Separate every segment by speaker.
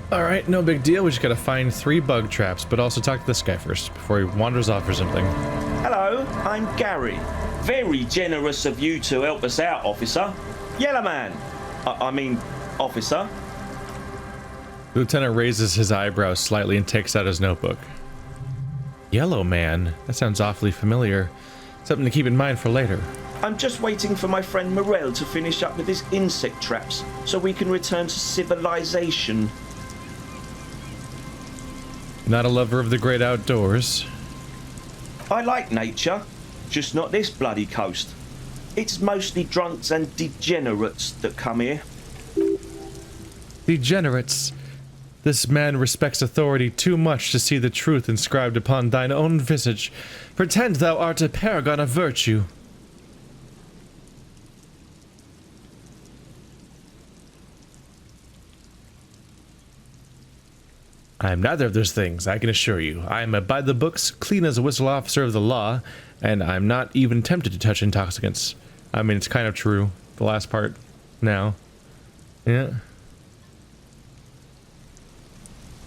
Speaker 1: Alright, no big deal. We just gotta find 3 bug traps, but also talk to this guy first before he wanders off or something.
Speaker 2: Hello, I'm Gary. Very generous of you to help us out, officer. Yellow man. I mean, officer.
Speaker 1: The lieutenant raises his eyebrows slightly and takes out his notebook. Yellow man? That sounds awfully familiar. Something to keep in mind for later.
Speaker 2: I'm just waiting for my friend Morel to finish up with his insect traps so we can return to civilization.
Speaker 1: Not a lover of the great outdoors?
Speaker 2: I like nature, just not this bloody coast. It's mostly drunks and degenerates that come here.
Speaker 1: Degenerates? This man respects authority too much to see the truth inscribed upon thine own visage. Pretend thou art a paragon of virtue. I am neither of those things, I can assure you. I am a by-the-books, clean as a whistle officer of the law, and I'm not even tempted to touch intoxicants. I mean, it's kind of true. The last part. Now. Yeah.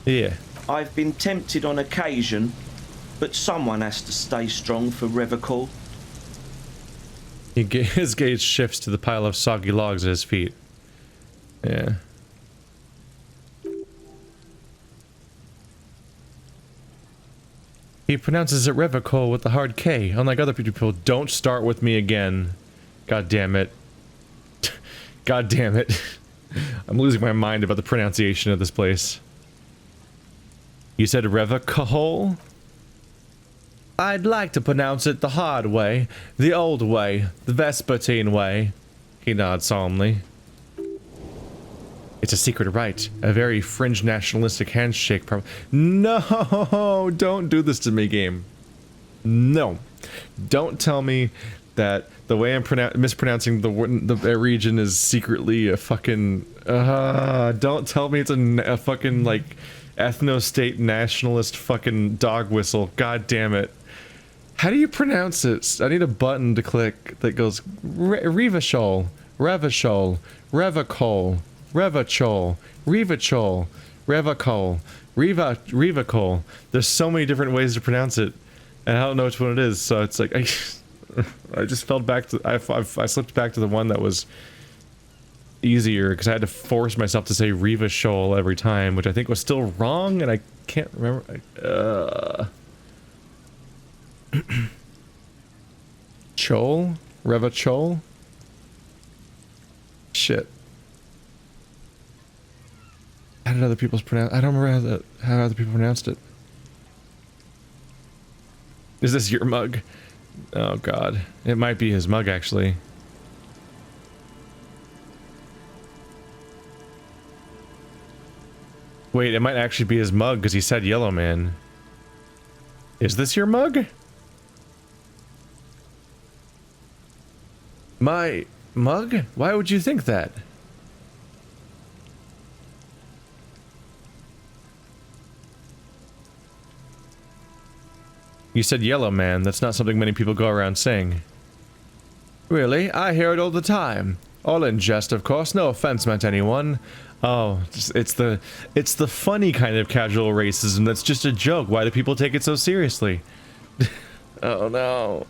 Speaker 1: Yeah.
Speaker 2: I've been tempted on occasion, but someone has to stay strong for Revocol.
Speaker 1: His gaze shifts to the pile of soggy logs at his feet. Yeah. He pronounces it Revocol with the hard K, unlike other people. Don't start with me again. God damn it. God damn it. I'm losing my mind about the pronunciation of this place. You said Revocol? I'd like to pronounce it the hard way, the old way, the Vespertine way. He nods solemnly. It's a secret rite, a very fringe nationalistic handshake. No, don't do this to me, game. No, don't tell me that the way I'm mispronouncing the region is secretly a fucking. Don't tell me it's a fucking like ethno-state nationalist fucking dog whistle. God damn it! How do you pronounce it? I need a button to click that goes Revachol, Revachol, Revocol. Revachol, Revachol, Revacol, Revacol. There's so many different ways to pronounce it, and I don't know which one it is. So it's like I just fell back to I slipped back to the one that was easier because I had to force myself to say Revachol every time, which I think was still wrong, and I can't remember. Chol, Revachol. Shit. How did other people's pronounce? I don't remember how other people pronounced it. Is this your mug? Oh god, it might be his mug actually. Wait, it might actually be his mug because he said yellow man. Is this your mug? My mug? Why would you think that? You said yellow man, that's not something many people go around saying. Really? I hear it all the time. All in jest, of course, no offense meant anyone. Oh, it's the funny kind of casual racism that's just a joke. Why do people take it so seriously? Oh no.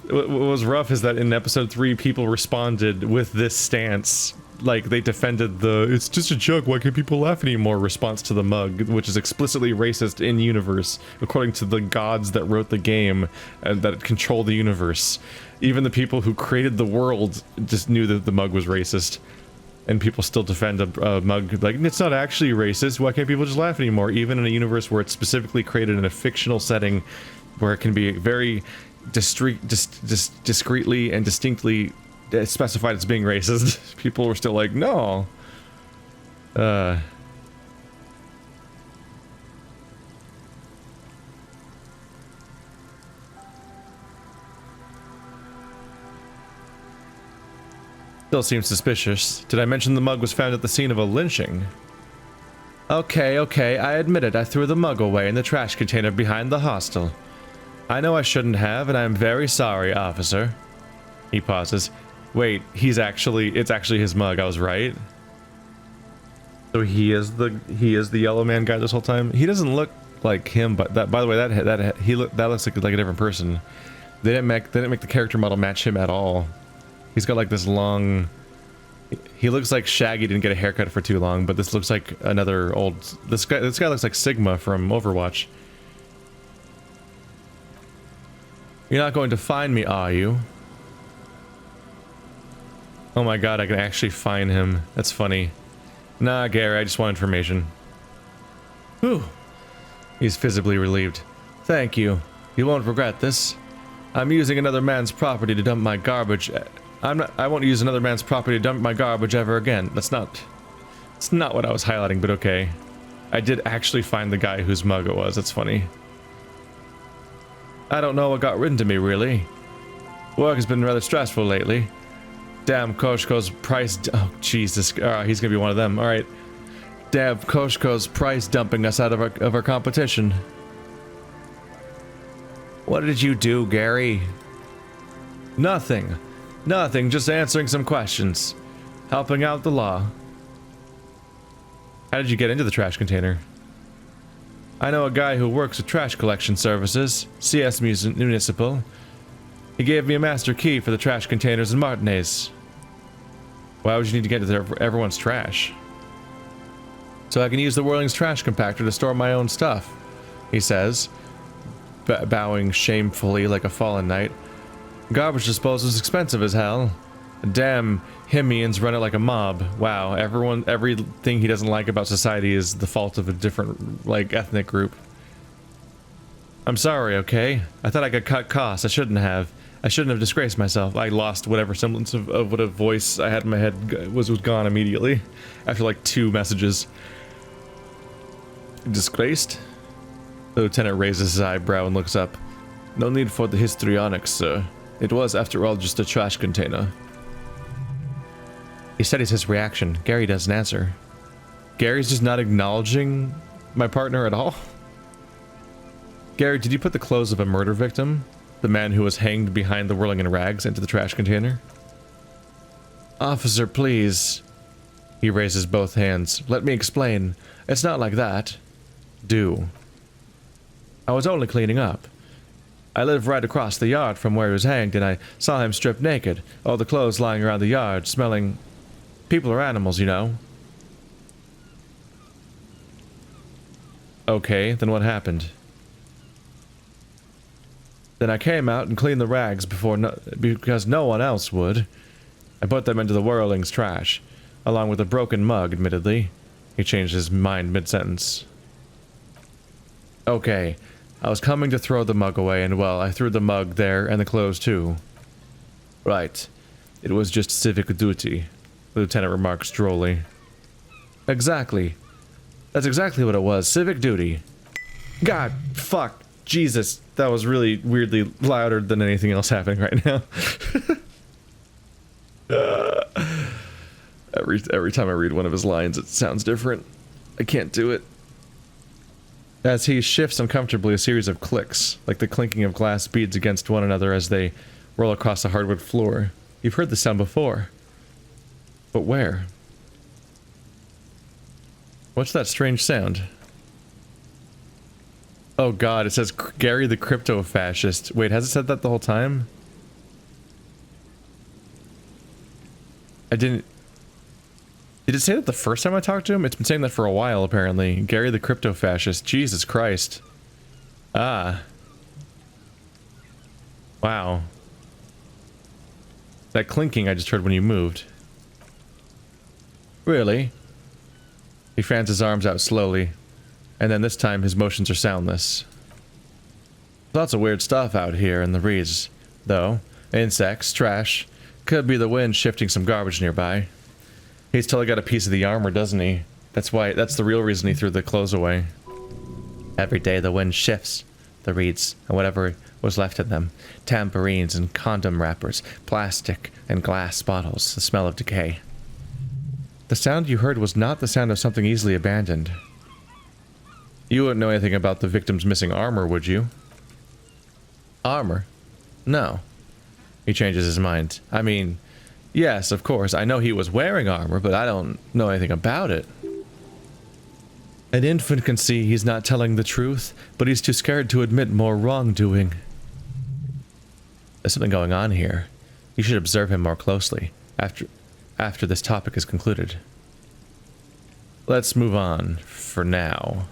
Speaker 1: What was rough is that in episode 3 people responded with this stance. Like, they defended the "it's just a joke, why can't people laugh anymore" response to the mug, which is explicitly racist in universe, according to the gods that wrote the game and that control the universe. Even the people who created the world just knew that the mug was racist. And people still defend a mug, like, it's not actually racist, why can't people just laugh anymore? Even in a universe where it's specifically created in a fictional setting, where it can be very discreetly and distinctly specified as being racist, people were still like, no. Still seems suspicious. Did I mention the mug was found at the scene of a lynching? Okay, I admit it. I threw the mug away in the trash container behind the hostel. I know I shouldn't have, and I am very sorry, officer. He pauses. Wait, it's actually his mug. I was right. So he is the yellow man guy this whole time. He doesn't look like him, but that, by the way, that looks like a different person. They didn't make the character model match him at all. He's got like this long. He looks like Shaggy didn't get a haircut for too long, but this looks like another old. This guy looks like Sigma from Overwatch. You're not going to find me, are you? Oh my god, I can actually find him. That's funny. Nah, Gary, I just want information. Whew. He's visibly relieved. Thank you. You won't regret this. I'm using another man's property to dump my garbage. I won't use another man's property to dump my garbage ever again. It's not what I was highlighting, but okay. I did actually find the guy whose mug it was. That's funny. I don't know what got written to me, really. Work has been rather stressful lately. Damn Koshko's price... Oh, Jesus. He's gonna be one of them. Alright. Damn Koshko's price dumping us out of our competition. What did you do, Gary? Nothing. Nothing, just answering some questions. Helping out the law. How did you get into the trash container? I know a guy who works with trash collection services, CS Municipal. He gave me a master key for the trash containers in Martinez. Why would you need to get into everyone's trash? So I can use the Whirling's trash compactor to store my own stuff, he says, bowing shamefully like a fallen knight. Garbage disposal is expensive as hell. Damn, Himians run it like a mob. Wow, everything he doesn't like about society is the fault of a different, like, ethnic group. I'm sorry, okay? I thought I could cut costs. I shouldn't have. I shouldn't have disgraced myself. I lost whatever semblance of what a voice I had in my head was gone immediately. After like 2 messages. Disgraced? The lieutenant raises his eyebrow and looks up. No need for the histrionics, sir. It was, after all, just a trash container. He studies his reaction. Gary doesn't answer. Gary's just not acknowledging my partner at all. Gary, did you put the clothes of a murder victim, the man who was hanged behind the whirling in rags, into the trash container? Officer, please. He raises both hands. Let me explain. It's not like that. Do. I was only cleaning up. I live right across the yard from where he was hanged, and I saw him stripped naked, all the clothes lying around the yard, smelling... People are animals, you know. Okay, then what happened? Then I came out and cleaned the rags because no one else would. I put them into the Whirling's trash, along with a broken mug, admittedly. He changed his mind mid-sentence. Okay, I was coming to throw the mug away, and well, I threw the mug there, and the clothes too. Right. It was just civic duty, the lieutenant remarks drolly. Exactly. That's exactly what it was, civic duty. God, fuck, Jesus, that was really weirdly louder than anything else happening right now. Every time I read one of his lines, it sounds different. I can't do it. As he shifts uncomfortably, a series of clicks, like the clinking of glass beads against one another as they roll across the hardwood floor. You've heard the sound before. But where? What's that strange sound? Oh god, it says Gary the crypto-fascist. Wait, has it said that the whole time? I didn't... Did it say that the first time I talked to him? It's been saying that for a while, apparently. Gary the crypto-fascist. Jesus Christ. Ah. Wow. That clinking I just heard when you moved. Really? He fans his arms out slowly. And then this time his motions are soundless. Lots of weird stuff out here in the reeds, though. Insects, trash. Could be the wind shifting some garbage nearby. He's totally got a piece of the armor, doesn't he? That's the real reason he threw the clothes away. Every day the wind shifts the reeds and whatever was left of them. Tambourines and condom wrappers, plastic and glass bottles, the smell of decay. The sound you heard was not the sound of something easily abandoned. You wouldn't know anything about the victim's missing armor, would you? Armor? No. He changes his mind. I mean, Yes, of course. I know he was wearing armor, but I don't know anything about it. An infant can see he's not telling the truth, but he's too scared to admit more wrongdoing. There's something going on here. You should observe him more closely after this topic is concluded. Let's move on for now.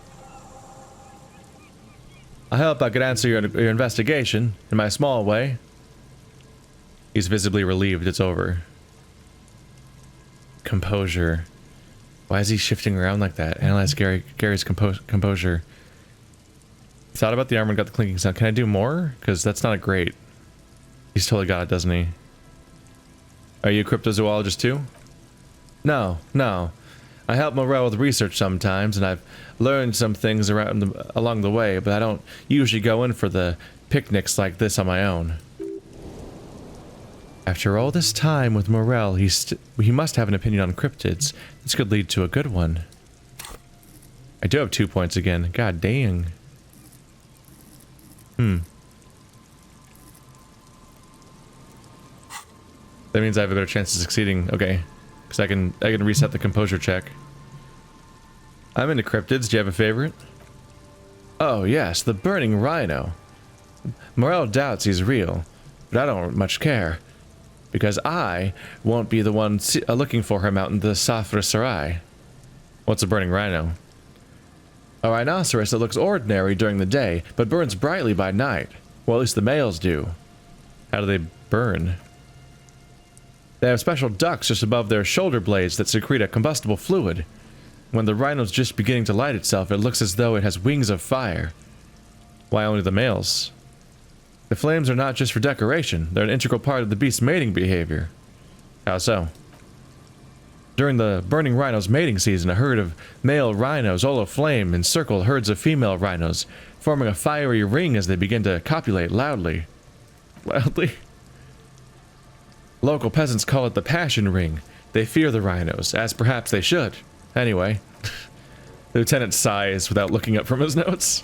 Speaker 1: I hope I could answer your investigation in my small way. He's visibly relieved it's over. Composure. Why is he shifting around like that? Analyze Gary's composure. Thought about the armor and got the clinking sound. Can I do more? Because that's not great. He's totally got it, doesn't he? Are you a cryptozoologist too? No. I help Morel with research sometimes, and I've learned some things along the way, but I don't usually go in for the picnics like this on my own. After all this time with Morel, he must have an opinion on cryptids. This could lead to a good one. I do have 2 points again. God dang. That means I have a better chance of succeeding. Okay. Because I can reset the composure check. I'm into cryptids. Do you have a favorite? Oh, yes. The burning rhino. Morel doubts he's real, but I don't much care. Because I won't be the one looking for him out in the Safra Sarai. What's a burning rhino? A rhinoceros that looks ordinary during the day, but burns brightly by night. Well, at least the males do. How do they burn? They have special ducts just above their shoulder blades that secrete a combustible fluid. When the rhino's just beginning to light itself, it looks as though it has wings of fire. Why only the males? The flames are not just for decoration, they're an integral part of the beast's mating behavior. How so? During the burning rhino's mating season, a herd of male rhinos all aflame encircle herds of female rhinos, forming a fiery ring as they begin to copulate loudly. Local peasants call it the passion ring. They fear the rhinos, as perhaps they should. Anyway, the lieutenant sighs without looking up from his notes.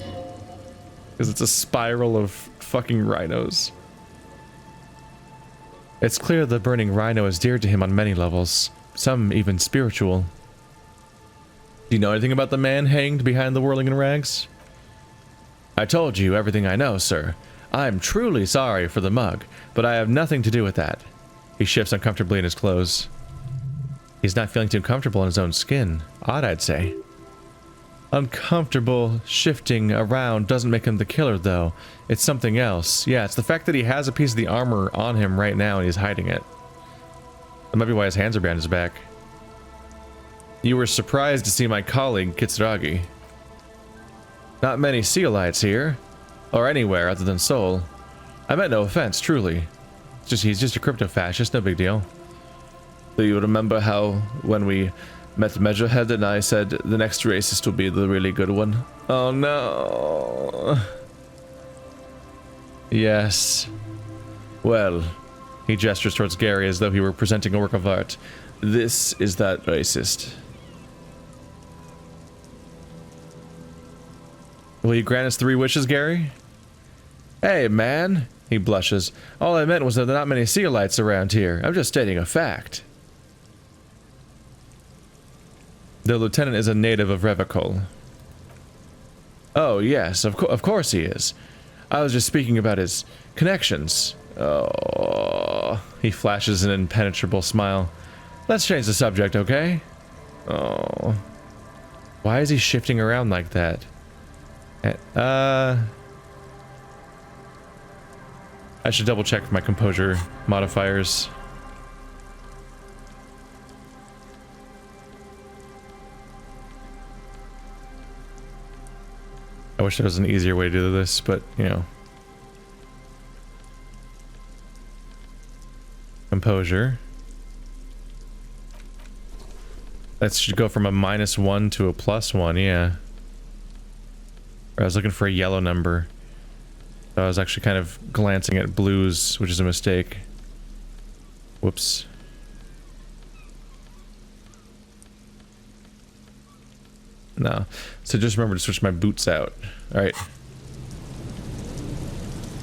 Speaker 1: Because it's a spiral of fucking rhinos. It's clear the burning rhino is dear to him on many levels, some even spiritual. Do you know anything about the man hanged behind the whirling in rags? I told you everything I know, sir. I'm truly sorry for the mug, but I have nothing to do with that. He shifts uncomfortably in his clothes. He's not feeling too comfortable in his own skin. Odd, I'd say. Uncomfortable shifting around doesn't make him the killer, though. It's something else. Yeah, it's the fact that he has a piece of the armor on him right now and he's hiding it. That might be why his hands are behind his back. You were surprised to see my colleague, Kitsuragi. Not many Sealites here. Or anywhere other than Seoul. I meant no offense, truly. He's just a crypto-fascist, no big deal. Do you remember how, when we met Measurehead and I said the next racist will be the really good one? Oh no. Yes. Well, he gestures towards Gary as though he were presenting a work of art. This is that racist. Will you grant us 3 wishes, Gary? Hey, man. He blushes. All I meant was that there are not many Sealites around here. I'm just stating a fact. The lieutenant is a native of Revachol. Oh, yes, of course he is. I was just speaking about his connections. Oh, he flashes an impenetrable smile. Let's change the subject, okay? Oh. Why is he shifting around like that? I should double check my composure modifiers. I wish there was an easier way to do this, but, you know. Composure. That should go from a -1 to a +1, yeah. I was looking for a yellow number. I was actually kind of glancing at blues, which is a mistake. Whoops. No. So just remember to switch my boots out. Alright.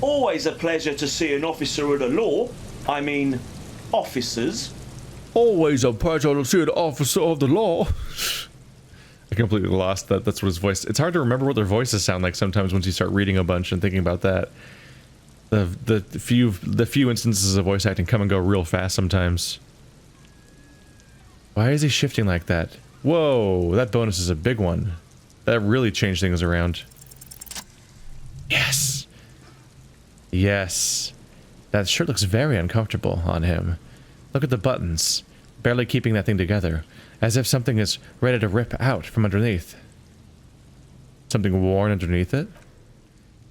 Speaker 2: Always a pleasure to see an officer of the law. I mean, officers.
Speaker 1: Always a pleasure to see an officer of the law. I completely lost that. That's what his voice... It's hard to remember what their voices sound like sometimes once you start reading a bunch and thinking about that. The few instances of voice acting come and go real fast sometimes. Why is he shifting like that? Whoa, that bonus is a big one. That really changed things around. Yes! Yes. That shirt looks very uncomfortable on him. Look at the buttons. Barely keeping that thing together. As if something is ready to rip out from underneath. Something worn underneath it?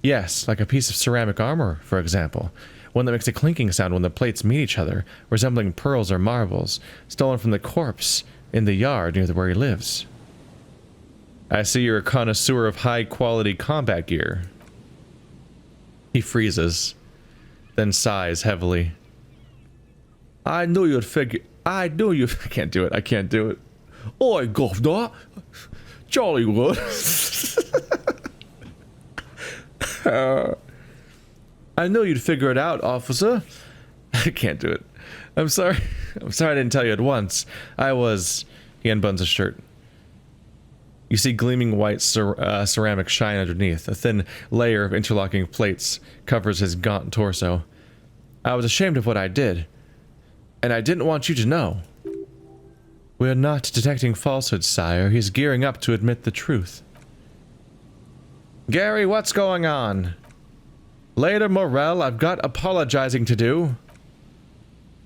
Speaker 1: Yes, like a piece of ceramic armor, for example. One that makes a clinking sound when the plates meet each other, resembling pearls or marbles, stolen from the corpse in the yard near where he lives. I see you're a connoisseur of high-quality combat gear. He freezes, then sighs heavily. I knew you'd figure... I can't do it. I can't do it. Oi, governor. Jolly good. I knew you'd figure it out, officer. I can't do it. I'm sorry. I'm sorry I didn't tell you at once. He unbuttons his shirt. You see gleaming white ceramic shine underneath. A thin layer of interlocking plates covers his gaunt torso. I was ashamed of what I did. And I didn't want you to know. We're not detecting falsehood, sire. He's gearing up to admit the truth. Gary, what's going on? Later, Morel, I've got apologizing to do.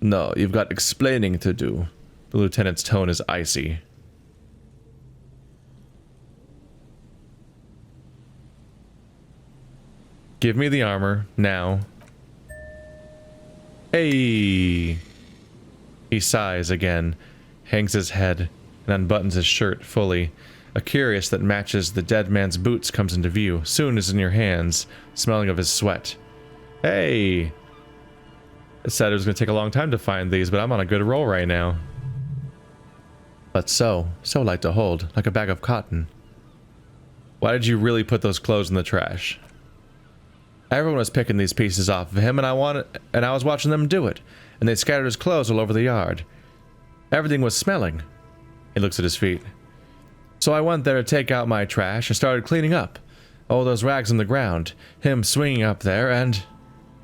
Speaker 1: No, you've got explaining to do. The lieutenant's tone is icy. Give me the armor, now. Hey! He sighs again, hangs his head, and unbuttons his shirt fully. A curious that matches the dead man's boots comes into view, soon is in your hands, smelling of his sweat. Hey! It said it was going to take a long time to find these, but I'm on a good roll right now. But so light to hold, like a bag of cotton. Why did you really put those clothes in the trash? Everyone was picking these pieces off of him, and I was watching them do it, and they scattered his clothes all over the yard. Everything was smelling. He looks at his feet. So I went there to take out my trash and started cleaning up. All those rags on the ground, him swinging up there, and...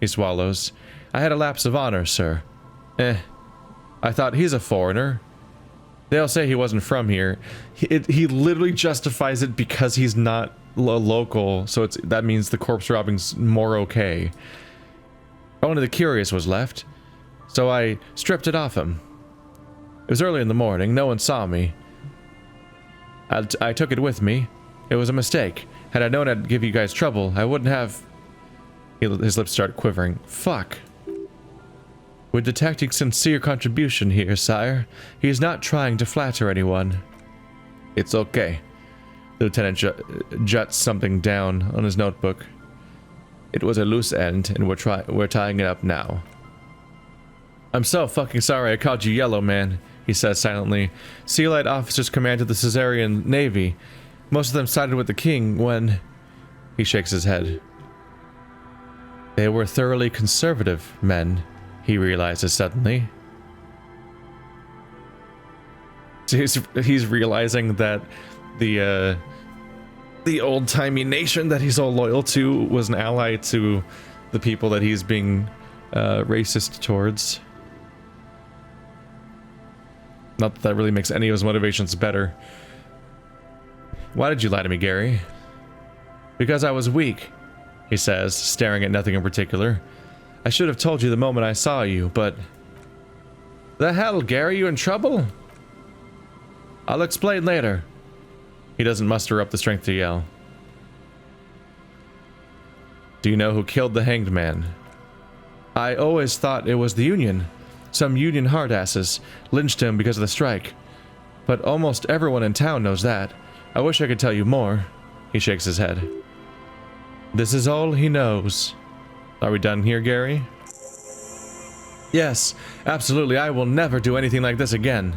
Speaker 1: He swallows. I had a lapse of honor, sir. I thought he's a foreigner. They'll say he wasn't from here. He literally justifies it because he's not local, so that means the corpse robbing's more okay. Only the curious was left, so I stripped it off him. It was early in the morning, no one saw me. I took it with me. It was a mistake. Had I known I'd give you guys trouble, I wouldn't have... His lips start quivering. Fuck. We're detecting sincere contribution here, sire. He's not trying to flatter anyone. It's okay. The lieutenant juts something down on his notebook. It was a loose end, and we're tying it up now. I'm so fucking sorry I called you Yellow Man, he says silently. Sealite officers commanded the Caesarian Navy. Most of them sided with the king when... He shakes his head. They were thoroughly conservative men, he realizes suddenly. He's realizing that the old-timey nation that he's all loyal to was an ally to the people that he's being racist towards. Not that that really makes any of his motivations better. Why did you lie to me, Gary? Because I was weak, he says, staring at nothing in particular. I should have told you the moment I saw you, but... The hell, Gary, you in trouble? I'll explain later. He doesn't muster up the strength to yell. Do you know who killed the hanged man? I always thought it was the Union. Some Union hardasses lynched him because of the strike. But almost everyone in town knows that. I wish I could tell you more. He shakes his head. This is all he knows. Are we done here, Gary? Yes, absolutely. I will never do anything like this again.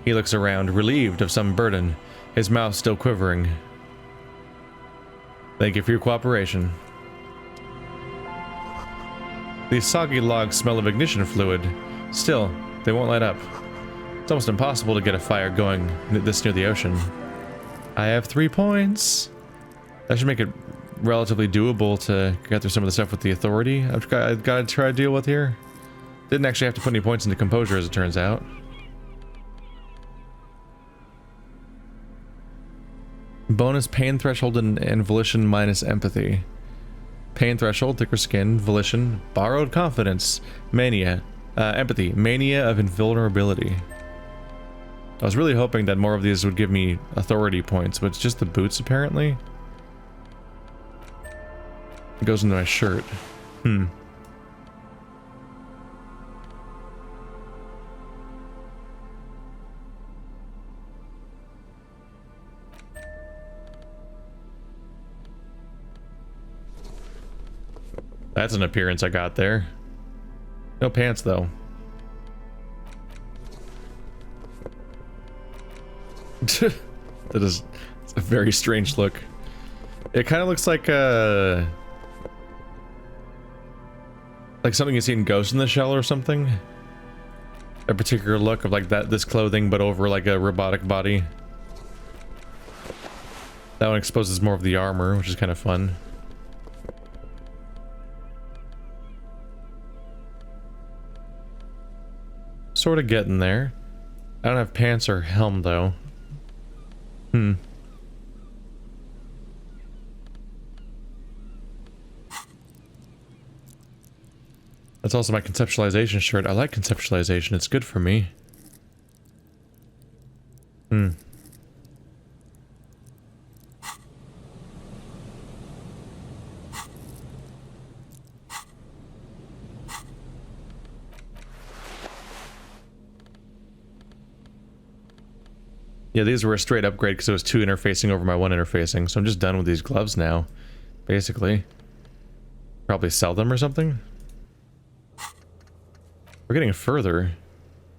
Speaker 1: He looks around, relieved of some burden, his mouth still quivering. Thank you for your cooperation. These soggy logs smell of ignition fluid. Still, they won't light up. It's almost impossible to get a fire going this near the ocean. I have 3 points. That should make it relatively doable to get through some of the stuff with the authority I've got to try to deal with here. Didn't actually have to put any points into composure, as it turns out. Bonus pain threshold and volition minus empathy. Pain threshold, thicker skin, volition, borrowed confidence, mania, empathy, mania of invulnerability. I was really hoping that more of these would give me authority points, but it's just the boots apparently. It goes into my shirt. That's an appearance I got there. No pants though. That is a very strange look. It kind of looks like something you see in Ghost in the Shell or something. A particular look of like this clothing but over like a robotic body. That one exposes more of the armor, which is kind of fun. Sort of getting there. I don't have pants or helm though. That's also my conceptualization shirt. I like conceptualization. It's good for me. Yeah, these were a straight upgrade because it was 2 interfacing over my 1 interfacing, so I'm just done with these gloves now, basically. Probably sell them or something? We're getting further.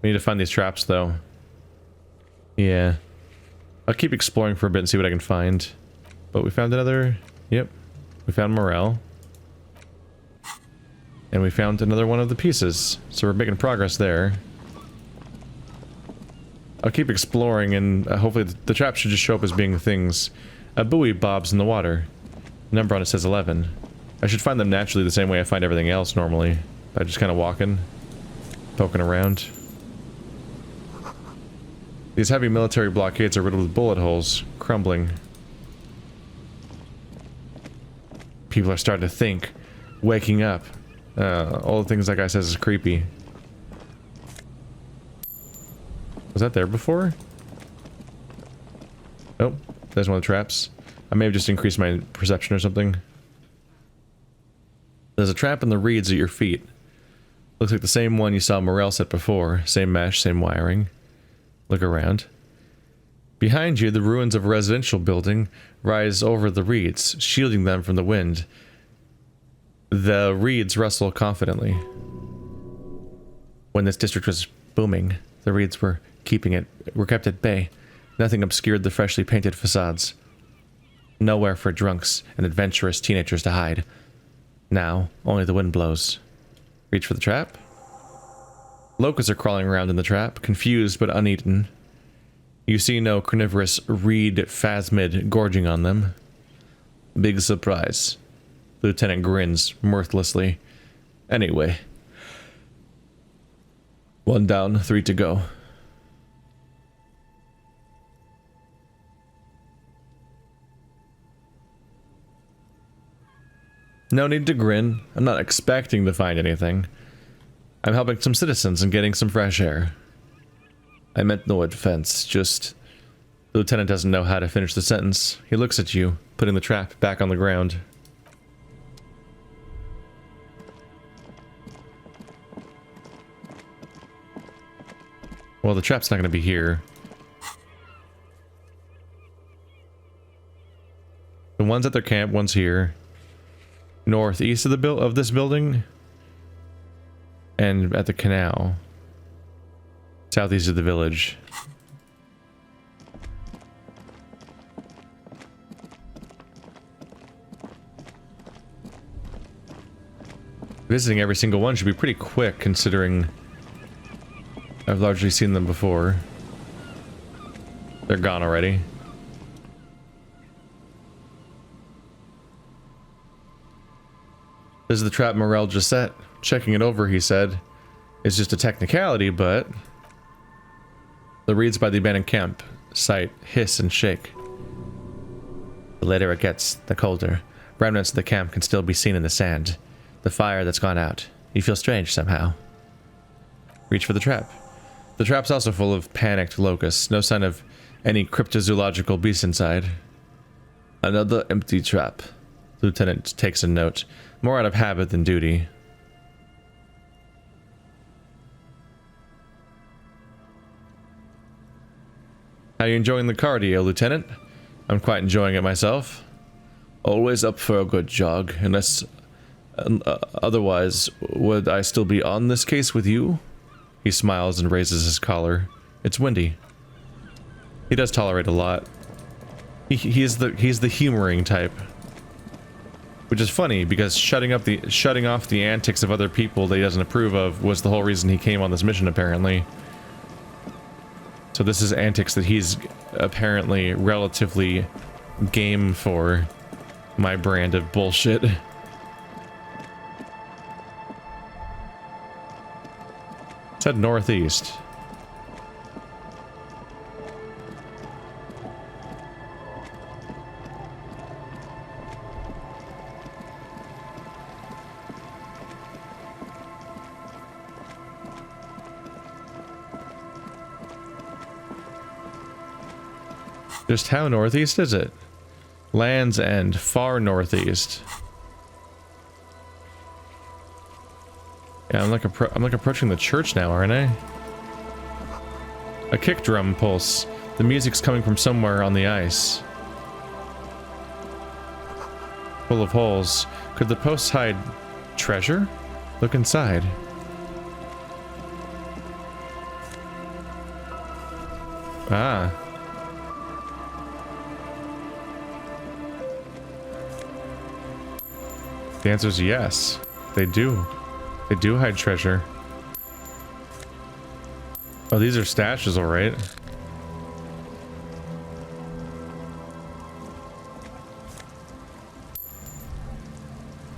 Speaker 1: We need to find these traps, though. Yeah. I'll keep exploring for a bit and see what I can find. But we found another... Yep. We found morale. And we found another one of the pieces, so we're making progress there. I'll keep exploring, and hopefully the trap should just show up as being things. A buoy bobs in the water. The number on it says 11. I should find them naturally the same way I find everything else normally. By just kind of walking. Poking around. These heavy military blockades are riddled with bullet holes. Crumbling. People are starting to think. Waking up. All the things that guy says is creepy. Was that there before? Nope. There's one of the traps. I may have just increased my perception or something. There's a trap in the reeds at your feet. Looks like the same one you saw Morel set before. Same mesh, same wiring. Look around. Behind you, the ruins of a residential building rise over the reeds, shielding them from the wind. The reeds rustle confidently. When this district was booming, the reeds were kept at bay. Nothing obscured the freshly painted facades. Nowhere for drunks and adventurous teenagers to hide. Now, only the wind blows. Reach for the trap? Locusts are crawling around in the trap, confused but uneaten. You see no carnivorous reed phasmid gorging on them. Big surprise. The lieutenant grins mirthlessly. Anyway. 1 down, 3 to go. No need to grin. I'm not expecting to find anything. I'm helping some citizens and getting some fresh air. I meant no offense, just... The lieutenant doesn't know how to finish the sentence. He looks at you, putting the trap back on the ground. Well, the trap's not going to be here. The one's at their camp, one's here. Northeast of this building. And at the canal. Southeast of the village. Visiting every single one should be pretty quick, considering I've largely seen them before. They're gone already. This is the trap Morel just set. Checking it over, he said. It's just a technicality, but... The reeds by the abandoned camp site hiss and shake. The later it gets, the colder. Remnants of the camp can still be seen in the sand. The fire that's gone out. You feel strange somehow. Reach for the trap. The trap's also full of panicked locusts. No sign of any cryptozoological beast inside. Another empty trap. The lieutenant takes a note. More out of habit than duty. How you enjoying the cardio, Lieutenant? I'm quite enjoying it myself. Always up for a good jog, unless... otherwise, would I still be on this case with you? He smiles and raises his collar. It's windy. He does tolerate a lot. He's the humoring type. Which is funny, because shutting off the antics of other people that he doesn't approve of was the whole reason he came on this mission, apparently. So this is antics that he's apparently relatively game for. My brand of bullshit. Let's head northeast. Just how northeast is it? Land's End, far northeast. Yeah, I'm like approaching the church now, aren't I? A kick drum pulse. The music's coming from somewhere on the ice. Full of holes. Could the posts hide treasure? Look inside. Ah. The answer is yes. They do. They do hide treasure. Oh, these are stashes, alright.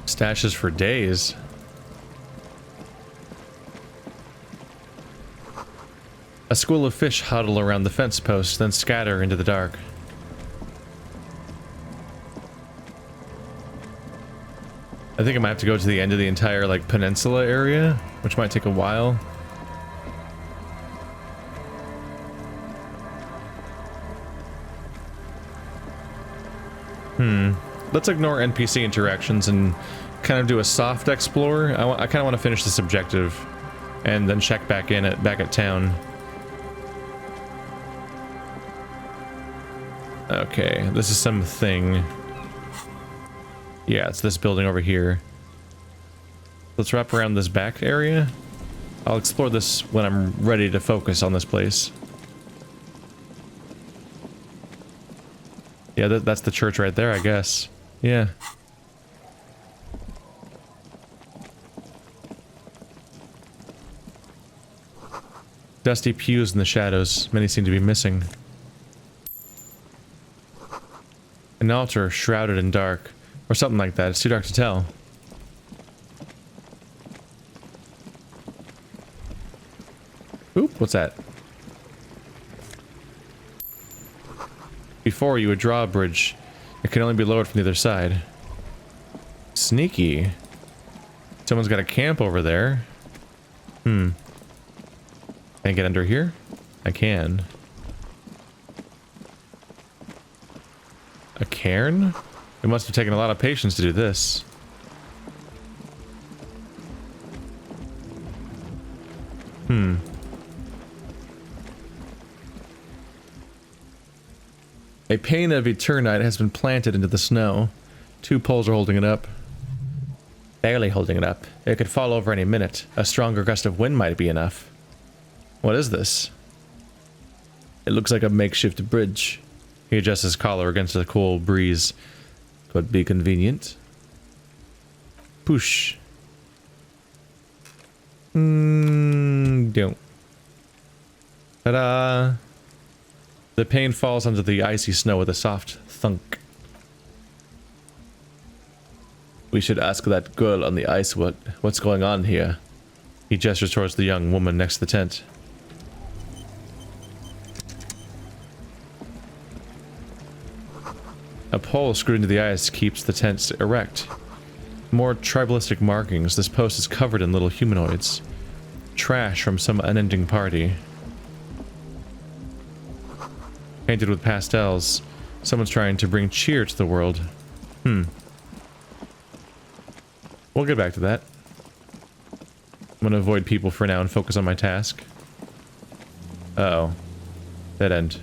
Speaker 1: Stashes for days. A school of fish huddle around the fence post, then scatter into the dark. I think I might have to go to the end of the entire, like, peninsula area, which might take a while. Let's ignore NPC interactions and kind of do a soft explore. I kind of want to finish this objective and then check back at town. Okay, this is something. Yeah, it's this building over here. Let's wrap around this back area. I'll explore this when I'm ready to focus on this place. Yeah, that's the church right there, I guess. Yeah. Dusty pews in the shadows. Many seem to be missing. An altar shrouded in dark. Or something like that. It's too dark to tell. Oop, what's that? Before you, a drawbridge. It can only be lowered from the other side. Sneaky. Someone's got a camp over there. Can I get under here? I can. A cairn? It must have taken a lot of patience to do this. A pane of eternite has been planted into the snow. 2 poles are holding it up. Barely holding it up. It could fall over any minute. A stronger gust of wind might be enough. What is this? It looks like a makeshift bridge. He adjusts his collar against the cool breeze. Could be convenient. Push. Don't. Ta-da! The pane falls onto the icy snow with a soft thunk. We should ask that girl on the ice what's going on here. He gestures towards the young woman next to the tent. A pole screwed into the ice keeps the tent erect. More tribalistic markings. This post is covered in little humanoids. Trash from some unending party. Painted with pastels. Someone's trying to bring cheer to the world. We'll get back to that. I'm gonna avoid people for now and focus on my task. Uh-oh. Dead end.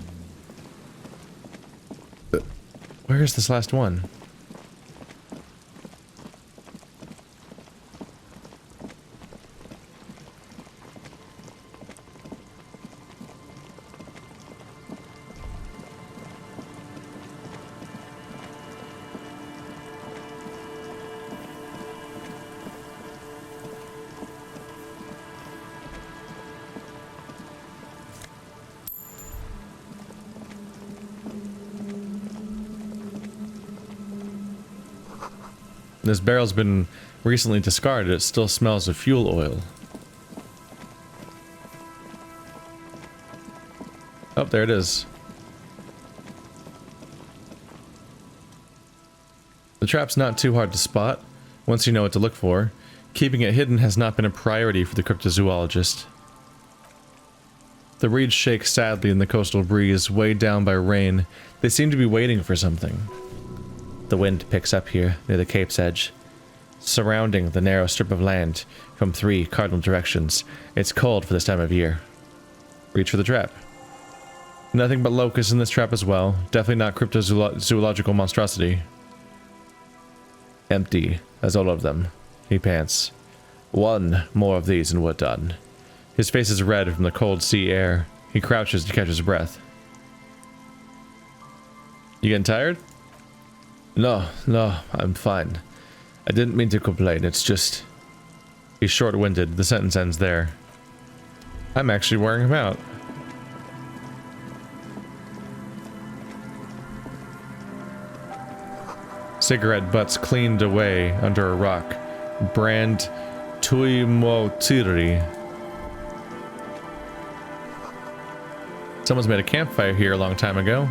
Speaker 1: Where is this last one? This barrel's been recently discarded. It still smells of fuel oil. Oh, there it is. The trap's not too hard to spot, once you know what to look for. Keeping it hidden has not been a priority for the cryptozoologist. The reeds shake sadly in the coastal breeze, weighed down by rain. They seem to be waiting for something. The wind picks up here, near the cape's edge, surrounding the narrow strip of land from 3 cardinal directions. It's cold for this time of year. Reach for the trap. Nothing but locusts in this trap as well. Definitely not cryptozoological monstrosity. Empty, as all of them. He pants. 1 more of these and we're done. His face is red from the cold sea air. He crouches to catch his breath. You getting tired? No, I'm fine. I didn't mean to complain, it's just... He's short-winded. The sentence ends there. I'm actually wearing him out. Cigarette butts cleaned away under a rock. Brand Tuimotiri. Someone's made a campfire here a long time ago.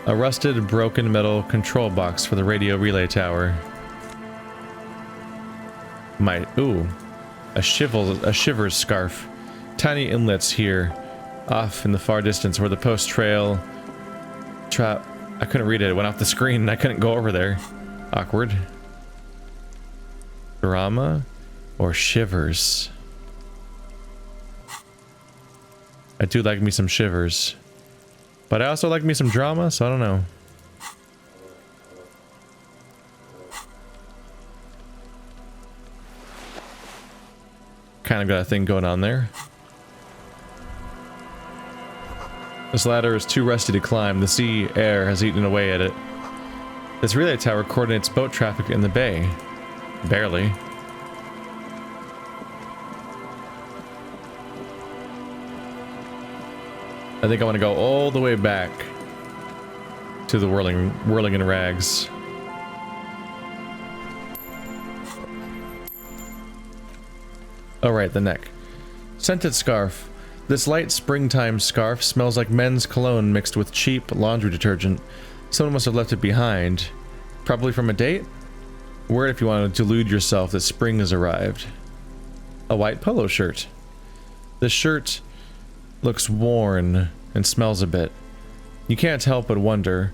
Speaker 1: A rusted, broken metal control box for the radio relay tower. A shiver's scarf. Tiny inlets here, off in the far distance where the post trail... I couldn't read it. It went off the screen and I couldn't go over there. Awkward. Drama or shivers? I do like me some shivers. But I also like me some drama, so I don't know. Kind of got a thing going on there. This ladder is too rusty to climb. The sea air has eaten away at it. This relay tower coordinates boat traffic in the bay. Barely. I think I want to go all the way back to the whirling in rags. Oh right, the neck. Scented scarf. This light springtime scarf smells like men's cologne mixed with cheap laundry detergent. Someone must have left it behind. Probably from a date? Wear it if you want to delude yourself that spring has arrived. A white polo shirt. This shirt looks worn and smells a bit. You can't help but wonder,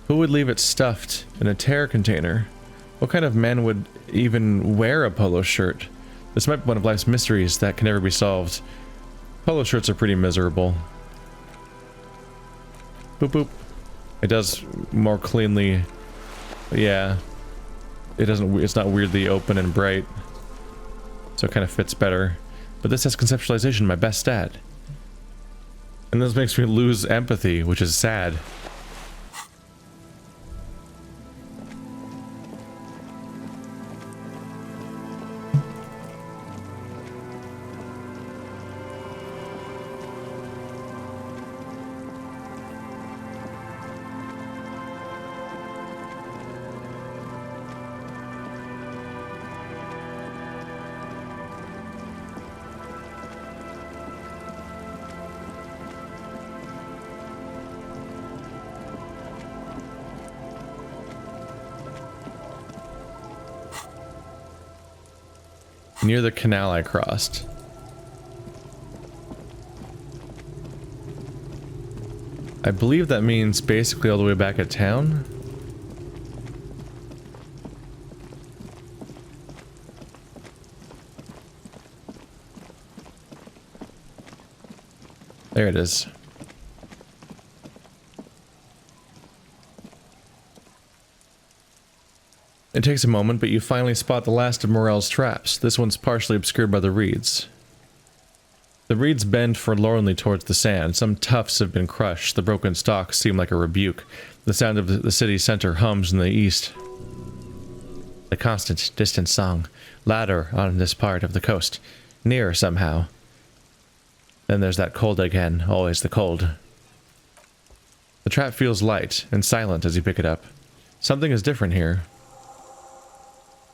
Speaker 1: who would leave it stuffed in a tear container? What kind of man would even wear a polo shirt? This might be one of life's mysteries that can never be solved. Polo shirts are pretty miserable. Boop boop. It does more cleanly. Yeah. It's not weirdly open and bright. So it kind of fits better. But this has conceptualization, my best stat. And this makes me lose empathy, which is sad. Near the canal I crossed. I believe that means basically all the way back at town. There it is. It takes a moment, but you finally spot the last of Morel's traps. This one's partially obscured by the reeds. The reeds bend forlornly towards the sand. Some tufts have been crushed. The broken stalks seem like a rebuke. The sound of the city center hums in the east. The constant, distant song. Louder on this part of the coast. Nearer somehow. Then there's that cold again. Always the cold. The trap feels light and silent as you pick it up. Something is different here.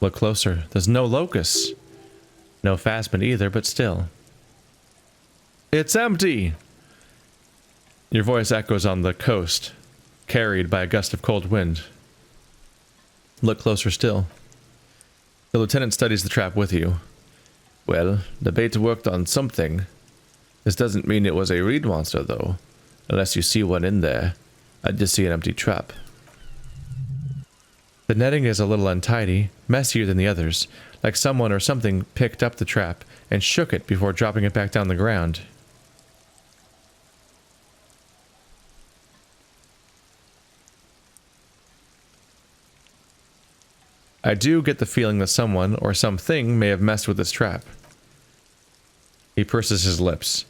Speaker 1: Look closer. There's no locusts. No phasmid either, but still. It's empty! Your voice echoes on the coast, carried by a gust of cold wind. Look closer still. The lieutenant studies the trap with you. Well, the bait worked on something. This doesn't mean it was a reed monster, though. Unless you see one in there. I just see an empty trap. The netting is a little untidy, messier than the others, like someone or something picked up the trap and shook it before dropping it back down the ground. I do get the feeling that someone or something may have messed with this trap. He purses his lips.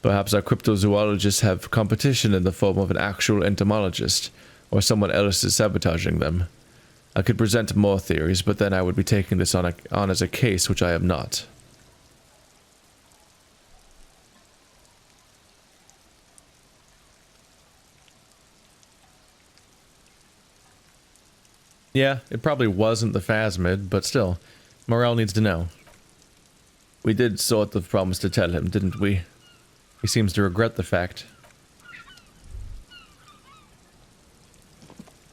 Speaker 1: Perhaps our cryptozoologists have competition in the form of an actual entomologist, or someone else is sabotaging them. I could present more theories, but then I would be taking this on as a case, which I am not. Yeah, it probably wasn't the phasmid, but still, Morel needs to know. We did sort of promise to tell him, didn't we? He seems to regret the fact.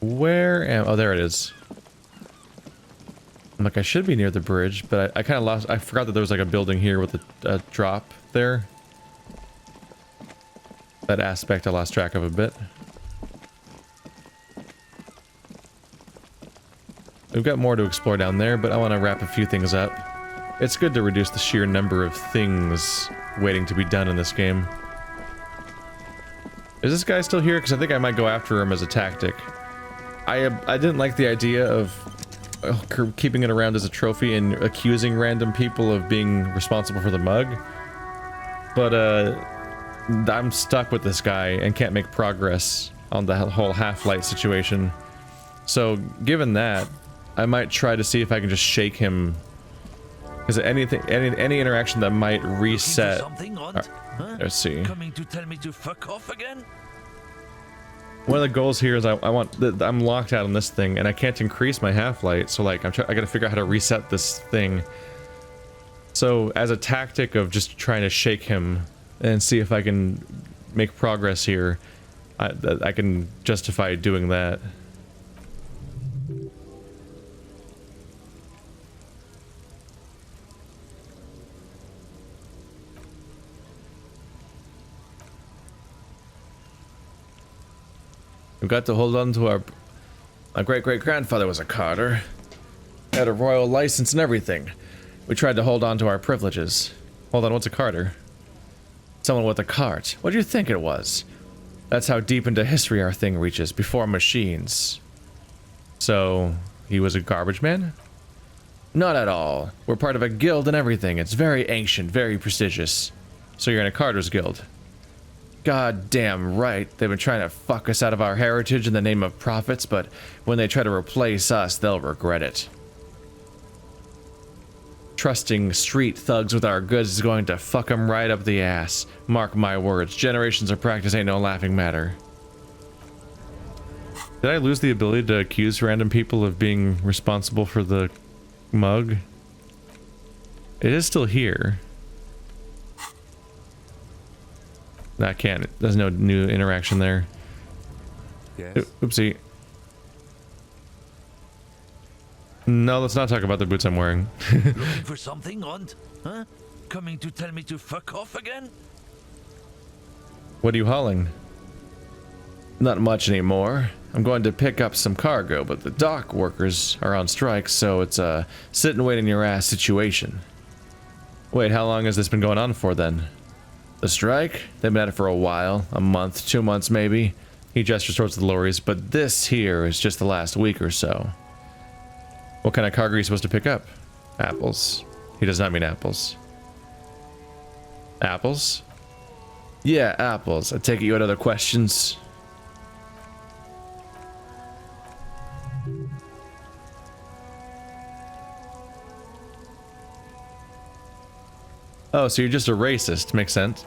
Speaker 1: Where am... Oh, there it is. I'm like, I should be near the bridge, but I kind of lost... I forgot that there was like a building here with a drop there. That aspect I lost track of a bit. We've got more to explore down there, but I want to wrap a few things up. It's good to reduce the sheer number of things waiting to be done in this game. Is this guy still here? Because I think I might go after him as a tactic. I didn't like the idea of keeping it around as a trophy and accusing random people of being responsible for the mug. But I'm stuck with this guy and can't make progress on the whole half-light situation. So given that, I might try to see if I can just shake him. Is anything, any interaction that might reset? Let's see.
Speaker 3: Coming to tell me to fuck off again?
Speaker 1: One of the goals here is I'm locked out on this thing and I can't increase my half-light. So like I gotta figure out how to reset this thing. So as a tactic of just trying to shake him and see if I can make progress here, I can justify doing that. We've got to hold on to my great-great-grandfather was a carter. Had a royal license and everything. We tried to hold on to our privileges. Hold on, what's a carter? Someone with a cart. What do you think it was? That's how deep into history our thing reaches, before machines. So, he was a garbage man? Not at all. We're part of a guild and everything. It's very ancient, very prestigious. So you're in a carter's guild. God damn right. They've been trying to fuck us out of our heritage in the name of profits, but when they try to replace us, they'll regret it. Trusting street thugs with our goods is going to fuck them right up the ass. Mark my words. Generations of practice ain't no laughing matter. Did I lose the ability to accuse random people of being responsible for the mug? It is still here. No, I can't. There's no new interaction there.
Speaker 3: Yes.
Speaker 1: Oopsie. No, let's not talk about the boots I'm wearing.
Speaker 3: Looking for something, Hunt? Huh? Coming to tell me to fuck off again?
Speaker 1: What are you hauling? Not much anymore. I'm going to pick up some cargo, but the dock workers are on strike, so it's a sit and wait in your ass situation. Wait, how long has this been going on for then? The strike? They've been at it for a while. A month, 2 months maybe. He gestures towards the lorries, but this here is just the last week or so. What kind of cargo are you supposed to pick up? Apples. He does not mean apples. Apples? Yeah, apples. I take it you had other questions. Oh, so you're just a racist. Makes sense.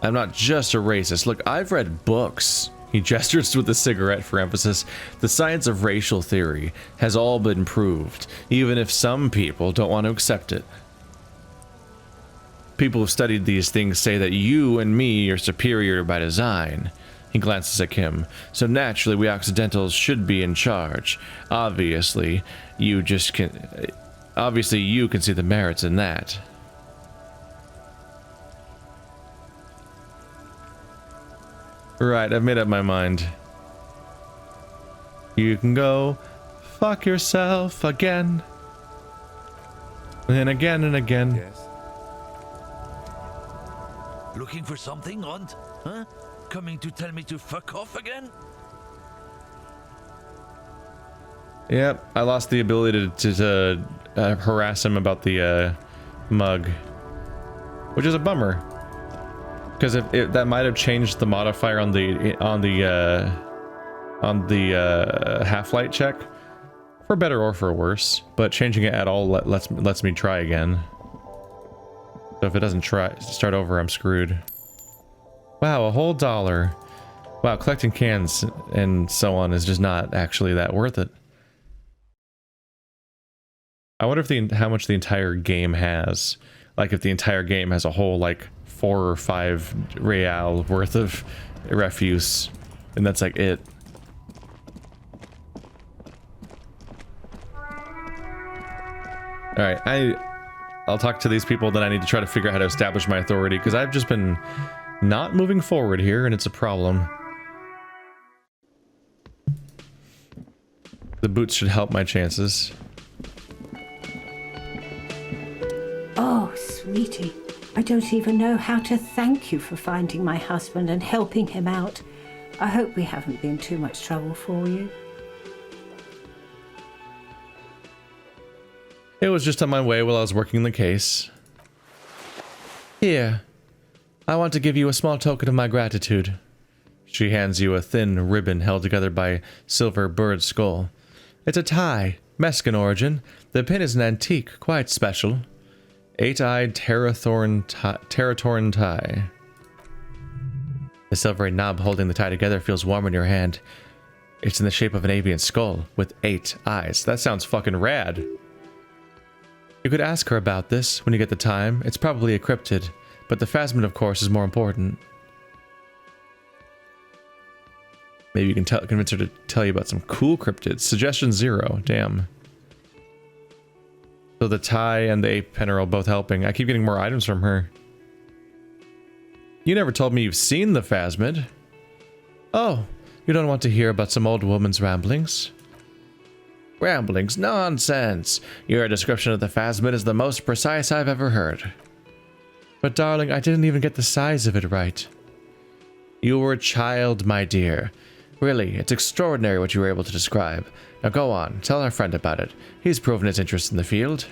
Speaker 1: I'm not just a racist. Look, I've read books. He gestures with a cigarette for emphasis. The science of racial theory has all been proved, even if some people don't want to accept it. People who've studied these things say that you and me are superior by design. He glances at Kim. So naturally, we Occidentals should be in charge. Obviously, you can see the merits in that. Right, I've made up my mind. You can go fuck yourself again. And again and again.
Speaker 4: Yes.
Speaker 3: Looking for something, Hunt? Huh? Coming to tell me to fuck off again?
Speaker 1: Yep, I lost the ability to harass him about the mug, which is a bummer, because that might have changed the modifier on the half-light check, for better or for worse. But changing it at all lets me try again. So if it doesn't start over, I'm screwed. Wow, a whole $1. Wow, collecting cans and so on is just not actually that worth it. I wonder if how much the entire game has. Like if the entire game has a whole like 4 or 5 real worth of refuse, and that's like it. All right, I'll talk to these people, then I need to try to figure out how to establish my authority, because I've just been not moving forward here, and it's a problem. The boots should help my chances.
Speaker 5: Oh, sweetie, I don't even know how to thank you for finding my husband and helping him out. I hope we haven't been too much trouble for you.
Speaker 1: It was just on my way while I was working the case. Here, I want to give you a small token of my gratitude. She hands you a thin ribbon held together by silver bird skull. It's a tie, Mexican origin. The pin is an antique, quite special. 8-eyed Terratorn tie. The silvery knob holding the tie together feels warm in your hand. It's in the shape of an avian skull with 8 eyes. That sounds fucking rad. You could ask her about this when you get the time. It's probably a cryptid, but the phasmid, of course, is more important. Maybe you can convince her to tell you about some cool cryptids. Suggestion 0. Damn. So the tie and the ape pen are all both helping. I keep getting more items from her. You never told me you've seen the phasmid. Oh, you don't want to hear about some old woman's ramblings? Ramblings? Nonsense! Your description of the phasmid is the most precise I've ever heard. But darling, I didn't even get the size of it right. You were a child, my dear. Really, it's extraordinary what you were able to describe. Now go on, tell our friend about it. He's proven his interest in the field.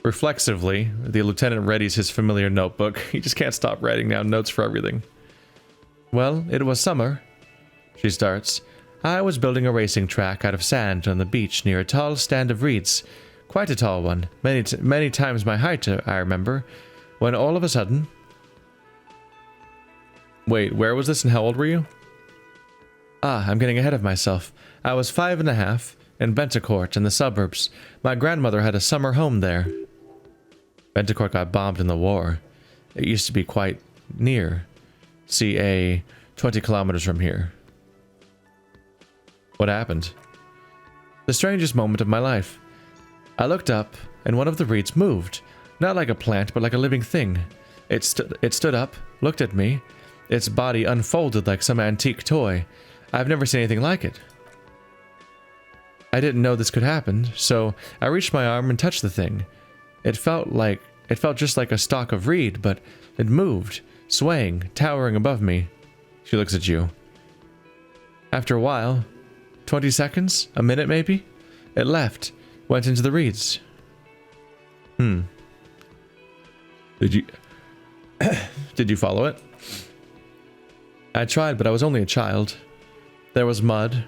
Speaker 1: Reflexively, the lieutenant readies his familiar notebook. He just can't stop writing down notes for everything. Well, it was summer. She starts. I was building a racing track out of sand on the beach near a tall stand of reeds. Quite a tall one. Many times my height, I remember. When all of a sudden... Wait, where was this and how old were you? Ah, I'm getting ahead of myself. I was 5.5 in Bentecourt in the suburbs. My grandmother had a summer home there. Bentecourt got bombed in the war. It used to be quite near. CA 20 kilometers from here. What happened? The strangest moment of my life. I looked up, and one of the reeds moved. Not like a plant, but like a living thing. It stood up, looked at me. Its body unfolded like some antique toy. I've never seen anything like it. I didn't know this could happen, so I reached my arm and touched the thing. It felt just like a stalk of reed, but it moved, swaying, towering above me. She looks at you. After a while, 20 seconds, a minute maybe, it left, went into the reeds. Did you follow it? I tried, but I was only a child. There was mud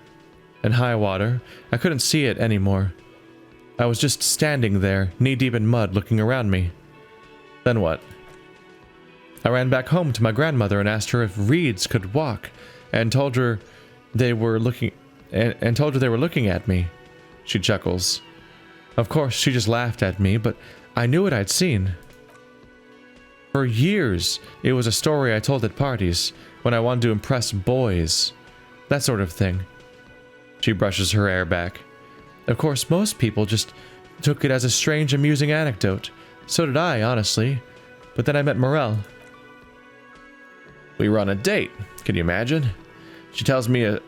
Speaker 1: and high water. I couldn't see it anymore. I was just standing there, knee-deep in mud, looking around me. Then what? I ran back home to my grandmother and asked her if reeds could walk, and told her they were looking at me. She chuckles. Of course, she just laughed at me, but I knew what I'd seen. For years, it was a story I told at parties, when I wanted to impress boys. That sort of thing. She brushes her hair back. Of course, most people just took it as a strange, amusing anecdote. So did I, honestly. But then I met Morel. We were on a date. Can you imagine? She tells me a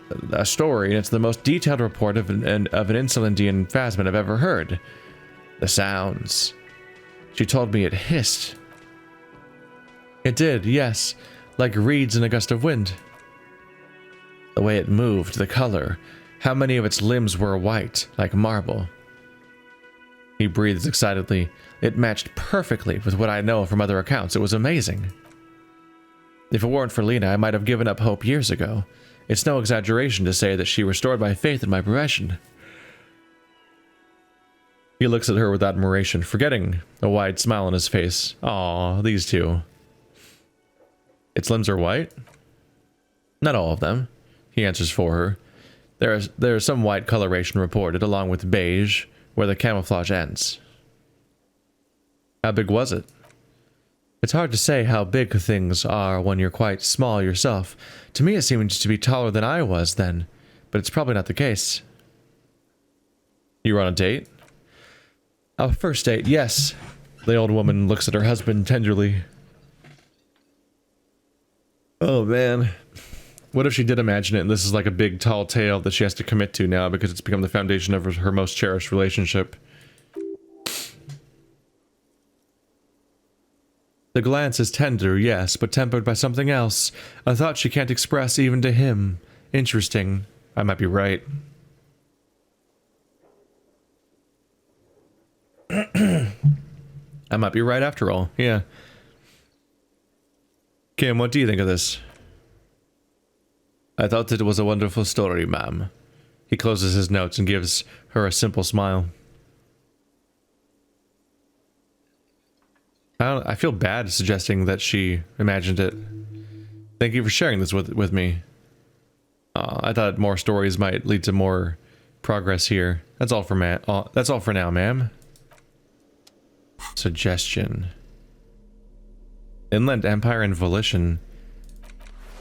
Speaker 1: story, and it's the most detailed report of an Insulindian phasmid I've ever heard. The sounds. She told me it hissed. It did, yes, like reeds in a gust of wind. The way it moved, the color, how many of its limbs were white, like marble. He breathes excitedly. It matched perfectly with what I know from other accounts. It was amazing. If it weren't for Lena, I might have given up hope years ago. It's no exaggeration to say that she restored my faith in my profession. He looks at her with admiration, forgetting a wide smile on his face. Aw, these two. Its limbs are white? Not all of them, he answers for her. There is some white coloration reported, along with beige, where the camouflage ends. How big was it? It's hard to say how big things are when you're quite small yourself. To me, it seemed to be taller than I was then, but it's probably not the case. You were on a date? Our first date, yes. The old woman looks at her husband tenderly. Oh, man. What if she did imagine it, and this is like a big, tall tale that she has to commit to now because it's become the foundation of her most cherished relationship? The glance is tender, yes, but tempered by something else. A thought she can't express even to him. Interesting. I might be right. I might be right after all, yeah. Kim, what do you think of this? I thought it was a wonderful story, ma'am. He closes his notes and gives her a simple smile. I feel bad suggesting that she imagined it. Thank you for sharing this with me. I thought more stories might lead to more progress here. That's all for now, ma'am. Suggestion. Inland Empire and Volition.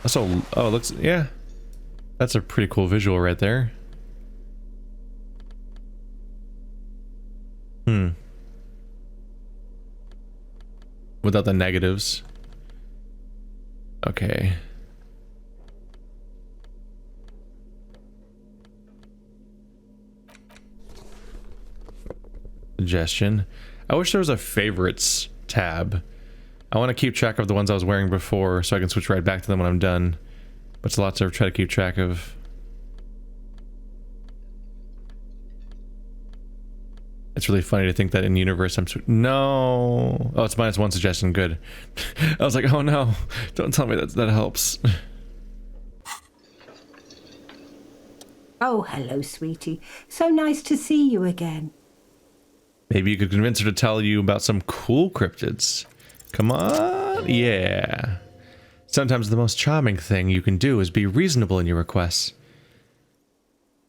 Speaker 1: Also, oh, looks, yeah. That's a pretty cool visual right there. Without the negatives. Okay. Suggestion. I wish there was a favorites tab. I want to keep track of the ones I was wearing before so I can switch right back to them when I'm done. But it's a lot to try to keep track of. It's really funny to think that in universe I'm no. Oh, it's -1 suggestion. Good. I was like, oh no, don't tell me that helps.
Speaker 5: Oh, hello, sweetie. So nice to see you again.
Speaker 1: Maybe you could convince her to tell you about some cool cryptids. Come on, yeah. Sometimes the most charming thing you can do is be reasonable in your requests.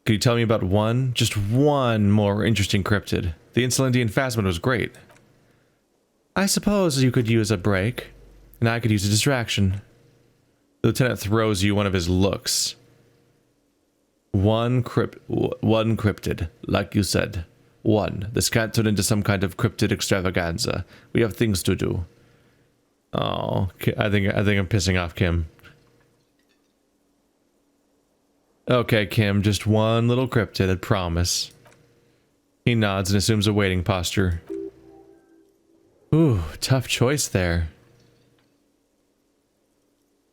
Speaker 1: Could you tell me about one, just one more interesting cryptid? The Insulindian phasmid was great. I suppose you could use a break, and I could use a distraction. The lieutenant throws you one of his looks. One cryptid, like you said. One. This can't turn into some kind of cryptid extravaganza. We have things to do. Oh, I think I'm pissing off Kim. Okay, Kim, just one little cryptid, I promise. He nods and assumes a waiting posture. Ooh, tough choice there.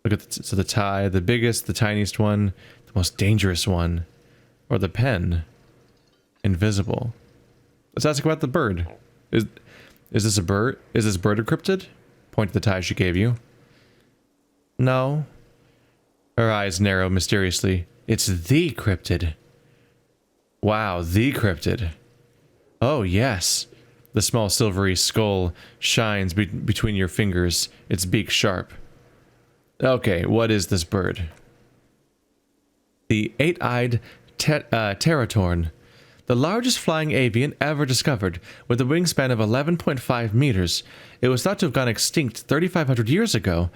Speaker 1: Look at the tie, the biggest, the tiniest one, the most dangerous one, or the pen. Invisible. Let's ask about the bird. Is this a bird? Is this bird a cryptid? Point to the tie she gave you. No. Her eyes narrow mysteriously. It's the cryptid. Wow, the cryptid. Oh, yes. The small silvery skull shines between your fingers, its beak sharp. Okay, what is this bird? The eight-eyed Teratorn. The largest flying avian ever discovered, with a wingspan of 11.5 meters. It was thought to have gone extinct 3,500 years ago.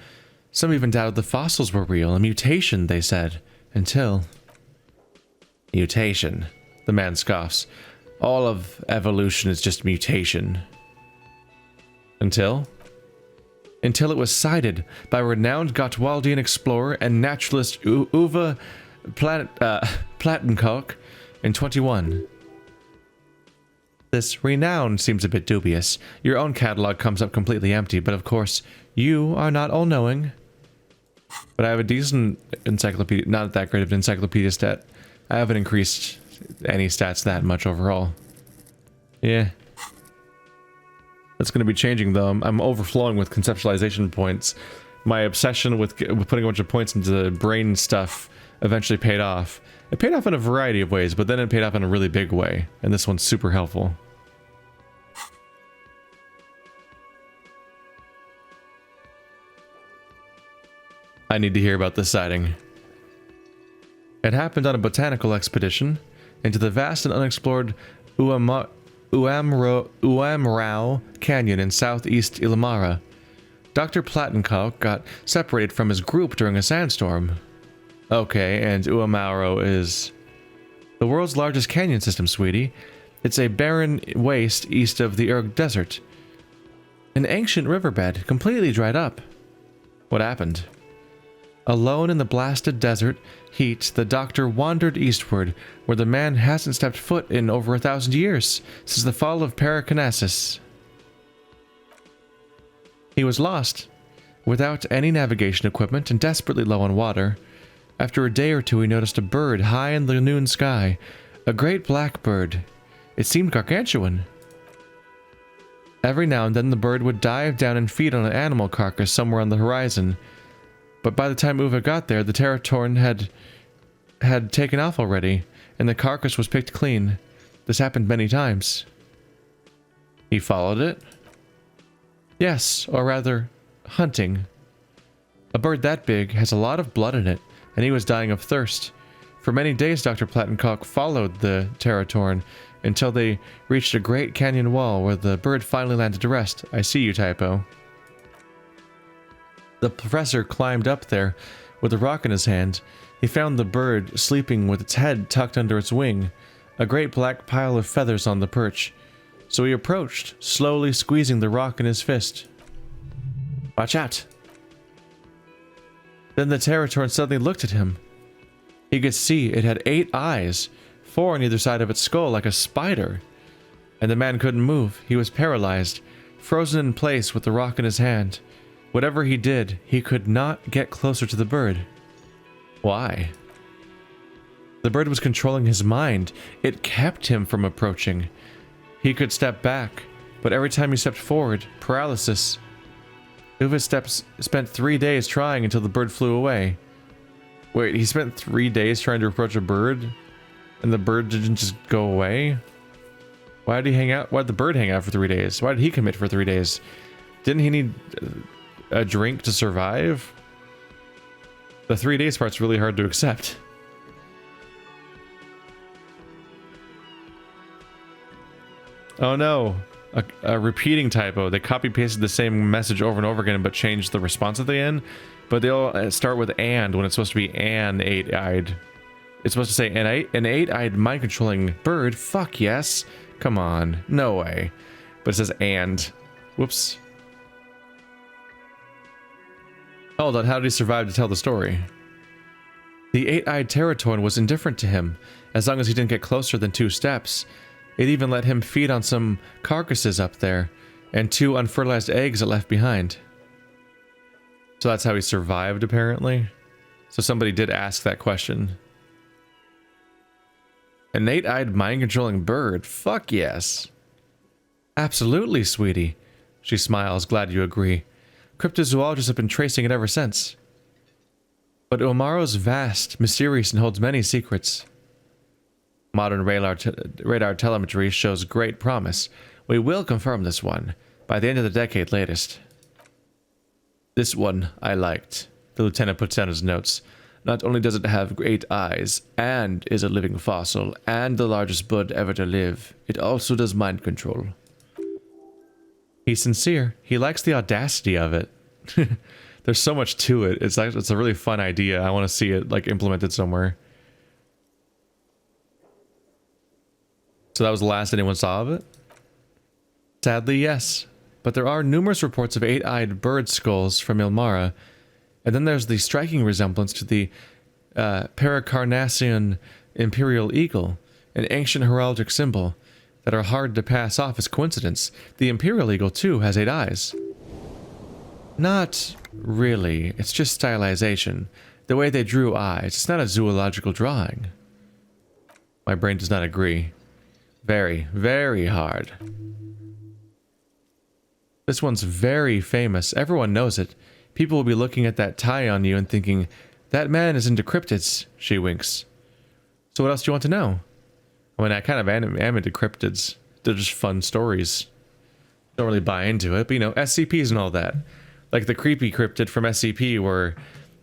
Speaker 1: Some even doubted the fossils were real, a mutation, they said. Until... Mutation. The man scoffs. All of evolution is just mutation. Until? Until it was sighted by renowned Gottwaldian explorer and naturalist Uwe Plattenkalk in 21. This renown seems a bit dubious. Your own catalog comes up completely empty, but of course, you are not all-knowing. But I have a decent encyclopedia, not that great of an encyclopedia stat. I haven't increased any stats that much overall. Yeah. That's going to be changing though. I'm overflowing with conceptualization points. My obsession with putting a bunch of points into brain stuff eventually paid off. It paid off in a variety of ways, but then it paid off in a really big way. And this one's super helpful. I need to hear about this sighting. It happened on a botanical expedition into the vast and unexplored Uamrao Canyon in southeast Illimara. Dr. Plattenkalk got separated from his group during a sandstorm. Okay, and Uamrao is the world's largest canyon system, sweetie. It's a barren waste east of the Urg Desert. An ancient riverbed, completely dried up. What happened? Alone in the blasted desert heat, the doctor wandered eastward, where the man hasn't stepped foot in over 1,000 years, since the fall of Parakinesis. He was lost, without any navigation equipment and desperately low on water. After a day or two, he noticed a bird high in the noon sky, a great black bird. It seemed gargantuan. Every now and then the bird would dive down and feed on an animal carcass somewhere on the horizon. But by the time Uwe got there, the Teratorn had taken off already, and the carcass was picked clean. This happened many times. He followed it? Yes, or rather, hunting. A bird that big has a lot of blood in it, and he was dying of thirst. For many days, Dr. Plattenkalk followed the Teratorn until they reached a great canyon wall where the bird finally landed to rest. I see you, Typo. The professor climbed up there with a rock in his hand. He found the bird sleeping with its head tucked under its wing, a great black pile of feathers on the perch. So he approached, slowly squeezing the rock in his fist. Watch out! Then the Teratorn suddenly looked at him. He could see it had 8 eyes, 4 on either side of its skull like a spider. And the man couldn't move. He was paralyzed, frozen in place with the rock in his hand. Whatever he did, he could not get closer to the bird. Why? The bird was controlling his mind. It kept him from approaching. He could step back, but every time he stepped forward, paralysis. Uwe spent 3 days trying until the bird flew away. Wait, he spent 3 days trying to approach a bird, and the bird didn't just go away? Why did he hang out? Why did the bird hang out for 3 days? Why did he commit for 3 days? Didn't he need a drink to survive? The 3 days part's really hard to accept. Oh no, a repeating typo. They copy-pasted the same message over and over again but changed the response at the end. But they all start with "and" when it's supposed to be "an 8-eyed." It's supposed to say an eight-eyed mind-controlling bird. Fuck yes. Come on. No way. But it says and. Whoops. Hold on, how did he survive to tell the story? The eight-eyed Territorn was indifferent to him, as long as he didn't get closer than 2 steps. It even let him feed on some carcasses up there, and 2 unfertilized eggs it left behind. So that's how he survived, apparently. So somebody did ask that question. An eight-eyed mind-controlling bird? Fuck yes. Absolutely, sweetie. She smiles, glad you agree. Cryptozoologists have been tracing it ever since. But Umaro's vast, mysterious, and holds many secrets. Modern radar telemetry shows great promise. We will confirm this one, by the end of the decade latest. This one I liked. The lieutenant puts down his notes. Not only does it have 8 eyes, and is a living fossil, and the largest bird ever to live, it also does mind control. He's sincere. He likes the audacity of it. There's so much to it. It's a really fun idea. I want to see it like implemented somewhere. So that was the last anyone saw of it? Sadly, yes. But there are numerous reports of 8-eyed bird skulls from Ilmara. And then there's the striking resemblance to the Paracarnassian imperial eagle, an ancient heraldic symbol that are hard to pass off as coincidence. The imperial eagle, too, has 8 eyes. Not really. It's just stylization. The way they drew eyes. It's not a zoological drawing. My brain does not agree. Very, very hard. This one's very famous. Everyone knows it. People will be looking at that tie on you and thinking, that man is into cryptids, she winks. So what else do you want to know? I mean, I kind of am into cryptids. They're just fun stories. Don't really buy into it, but you know, SCPs and all that. Like the creepy cryptid from SCP where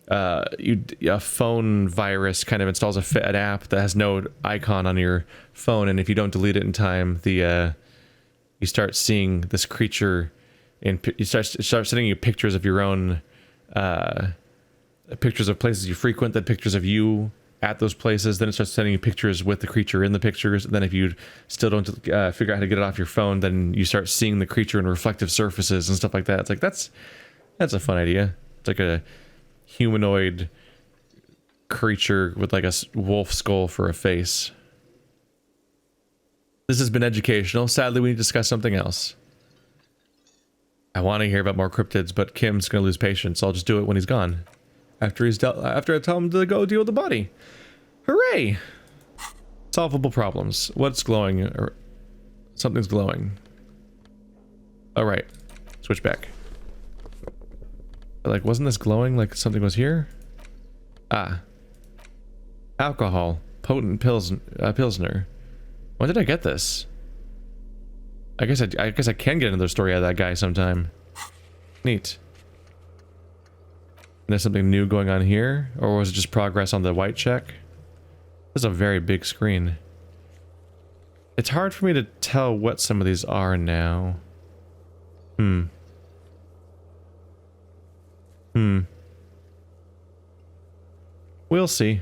Speaker 1: a phone virus kind of installs an app that has no icon on your phone, and if you don't delete it in time, you start seeing this creature, and you start sending you pictures of your own, pictures of places you frequent, then pictures of you at those places, then it starts sending you pictures with the creature in the pictures, and then if you still don't figure out how to get it off your phone, then you start seeing the creature in reflective surfaces and stuff like that. It's like, that's a fun idea. It's like a humanoid creature with like a wolf skull for a face. This has been educational. Sadly, we need to discuss something else. I want to hear about more cryptids, but Kim's gonna lose patience. I'll just do it when he's gone. After I tell him to go deal with the body. Hooray! Solvable problems. What's glowing? Or something's glowing. All right, switch back. Like, wasn't this glowing like something was here? Ah. Alcohol. Potent Pilsner. When did I get this? I guess I can get another story out of that guy sometime. Neat. There's something new going on here? Or was it just progress on the white check? This is a very big screen. It's hard for me to tell what some of these are now. We'll see.